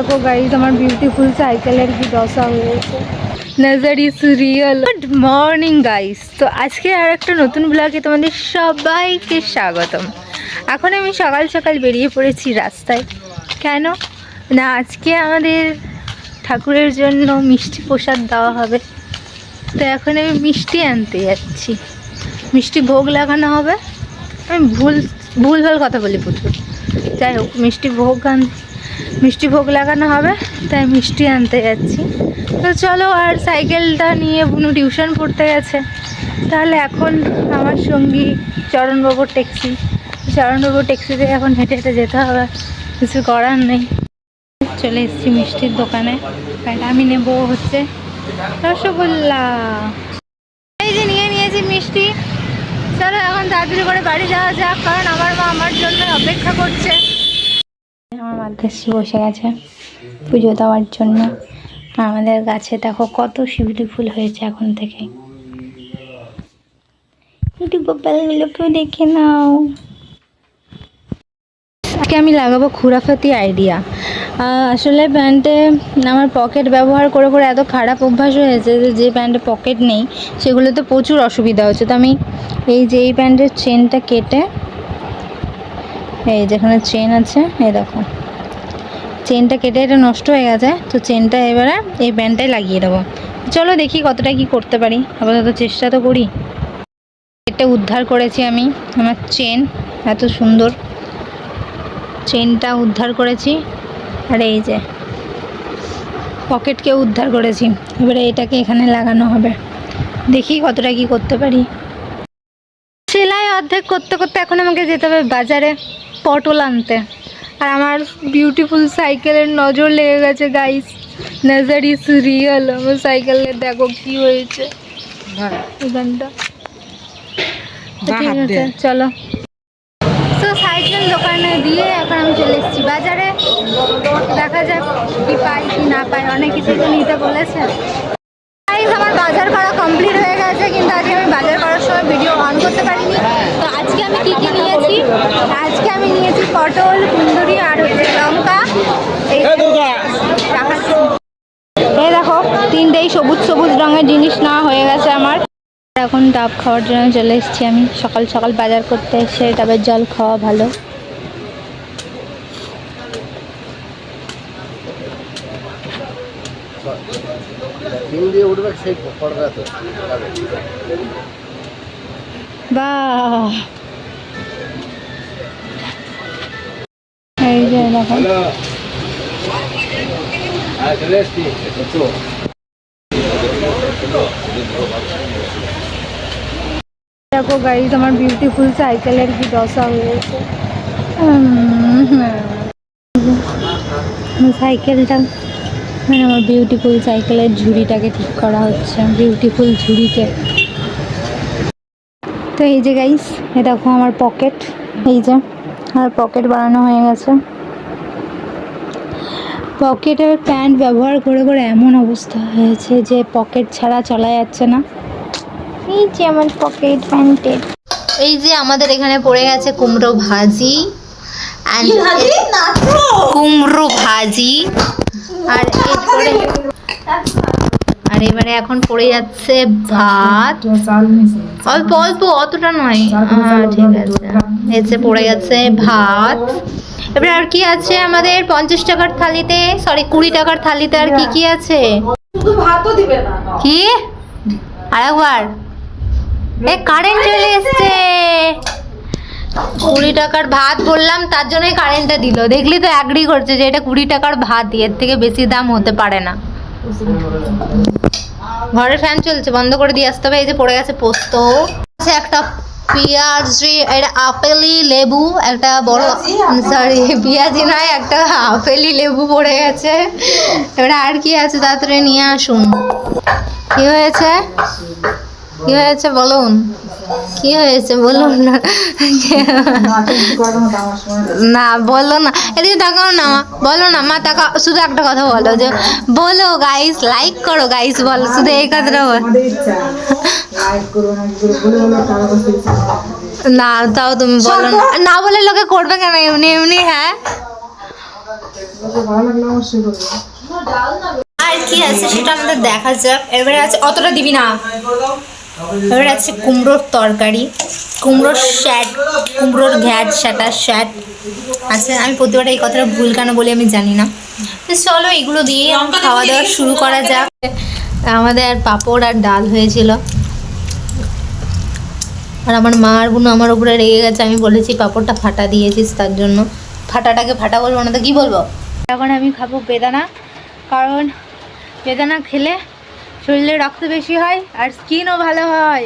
দেখো গাইস আমার বিউটিফুল সাইকেলের কি দশা হয়েছে। নজর is real. Good morning guys, তো আজকে আর একটা নতুন ব্লগে তোমাদের সবাইকে স্বাগতম। এখন আমি সকাল সকাল বেরিয়ে পড়েছি রাস্তায়। কেন না, আজকে আমাদের ঠাকুরের জন্য মিষ্টি প্রসাদ দেওয়া হবে, তো এখন আমি মিষ্টি আনতে যাচ্ছি। মিষ্টি ভোগ লাগানো হবে। আমি ভুলভাল কথা বলি প্রচুর, যাই হোক মিষ্টি ভোগ লাগানো হবে, তাই মিষ্টি আনতে যাচ্ছি। তো চলো, আর সাইকেলটা নিয়ে বুনু টিউশন পড়তে গেছে, তাহলে এখন আমার সঙ্গী চরণবাবুর ট্যাক্সিতে এখন হেঁটে হেঁটে যেতে হবে, কিছু করার নেই। চলে এসেছি মিষ্টির দোকানে, আমি নেব হচ্ছে রসগোল্লা। এই যে নিয়ে নিয়েছি মিষ্টি। চলো এখন তাড়াতাড়ি করে বাড়ি যাওয়া যাক, কারণ আমার মা আমার জন্য অপেক্ষা করছে। আমার মাদ্রাসি বসে গেছে পুজো দেওয়ার জন্য। আমাদের গাছে দেখো কত শিউলি ফুল হয়েছে এখন থেকে। একটু গোপালগুলোকেও দেখে নাও। আজকে আমি লাগাবো খুরাফাতি আইডিয়া। আসলে প্যান্টে আমার পকেট ব্যবহার করে করে এত খারাপ অভ্যাস হয়েছে যে প্যান্টে পকেট নেই সেগুলোতে প্রচুর অসুবিধা হচ্ছে। তো আমি এই যে এই প্যান্টের চেনটা কেটে, এই যেখানে চেন আছে এই দেখো, চেনটা কেটে এটা নষ্ট হয়ে গেছে, তো চেনটা এবারে এই প্যান্টটায় লাগিয়ে দেবো। চলো দেখি কতটা কি করতে পারি, আপাতত চেষ্টা তো করি। এটা উদ্ধার করেছি আমি, আমার চেন, এত সুন্দর চেনটা উদ্ধার করেছি। আর এই যে পকেটকেও উদ্ধার করেছি। এবারে এটাকে এখানে লাগানো হবে, দেখি কতটা কি করতে পারি। সেলাই অর্ধেক করতে করতে এখন আমাকে যেতে হবে বাজারে পটল আনতে। আর আমার বিউটিফুল সাইকেলের নজর লেগে গেছে গাইস। নজর ইজ রিয়েল। আমার সাইকেলের দেখো কি হয়েছে এখানটা। ঠিক আছে চলো। তো সাইকেল দোকানে দিয়ে এখন আমি চলে এসেছি বাজারে। দেখা যাক কি পাই কি না পাই, অনেক কিছুই তো নিতে বলেছে। আমার বাজার করা কমপ্লিট হয়ে গেছে, কিন্তু আজকে আমি বাজার করার সময় ভিডিও অন করতে পারিনি। তো আজকে আমি কি কি নিয়েছি, আজকে আমি নিয়েছি পটল, কুন্দুরি আর হচ্ছে লঙ্কা। এই দেখো তিনটেই সবুজ সবুজ রঙের জিনিস নেওয়া হয়ে গেছে আমার। এখন ডাব খাওয়ার জন্য চলে এসেছি আমি। সকাল সকাল বাজার করতে এসে ডাবের জল খাওয়া ভালো। বাহ, এই যে দেখো দেখো গাইস আমার বিউটিফুল সাইকেলের কি দশা হয়েছে। সাইকেলটা মানে আমার বিউটিফুল সাইকেলের ঝুড়িটাকে ঠিক করা হচ্ছে, বিউটিফুল ঝুড়িকে। তো এই যে গাইস এ দেখো আমার পকেট, এই যে আমার পকেট বানানো হয়ে গেছে। পকেটের প্যান্ট ব্যবহার করে করে এমন অবস্থা হয়েছে যে পকেট ছাড়া চলা যাচ্ছে না। এই যে আমার পকেট প্যান্টের। এই যে আমাদের এখানে পড়ে গেছে কুমড়ো ভাজি, কুমড়ো ভাজি। আর এবারে এখন পড়ে যাচ্ছে ভাত, অল্প অল্প, অতটা নয়। ঠিক আছে, এসে পড়ে গেছে ভাত। এবারে আর কি আছে আমাদের 50 টাকার থালিতে, সরি 20 টাকার থালিতে আর কি কি আছে? কি আরেকবার কারেন্ট চলে এসছে। 20 টাকার ভাত বললাম, তার জন্যই কারেন্টটা দিল। দেখলি তো, অ্যাগ্রি করছে যে এটা 20 টাকার ভাত, এর থেকে বেশি দাম হতে পারে না। ঘরের ফ্যান চলছে, বন্ধ করে দিয়ে আসতে হবে। এই যে পড়ে গেছে পোস্ত, একটা পেঁয়াজি, এটা আপেলি লেবু, একটা বড়, সরি পেঁয়াজি নয়, একটা আপেলি লেবু পড়ে গেছে। এবারে আর কি আছে তাড়াতাড়ি নিয়ে আসুন। কি হয়েছে, কি হয়েছে বলুন, কি হয়েছে বলুন না। না বলো না, এদিকে তাকাও না মা, বলো না মা, তাকাও। শুধু একটা কথা বলো, যে বলো গাইস লাইক করো, গাইস বলো, শুধু এই কথাটা বল। না তাও তুমি বলো না, না বলে লোকে করবে কেন এমনি এমনি? হ্যাঁ আর কি আছে সেটা আমাদের দেখা যাক। এবারে আছে, অতটা দিবি না। এবারে আছে কুমড়োর তরকারি, কুমড়োর শ্যাট, কুমড়োর ঘ্যাট শ্যাটা শ্যাট আছে। আমি প্রতিবার এই কথাটা ভুল কেন বলি আমি জানি না। তো চলো এগুলো দিয়ে খাওয়া দাওয়া শুরু করা যাক। আমাদের পাঁপড় আর ডাল হয়েছিল। আর আমার মা আর বোন আমার উপরে রেগে গেছে, আমি বলেছি পাঁপড়টা ফাটা দিয়েছিস তার জন্য। ফাটাটাকে ফাটা বলবো না তো কী বলবো। এখন আমি খাবো বেদানা, কারণ বেদানা খেলে শরীরে রক্ত বেশি হয় আর স্কিনও ভালো হয়।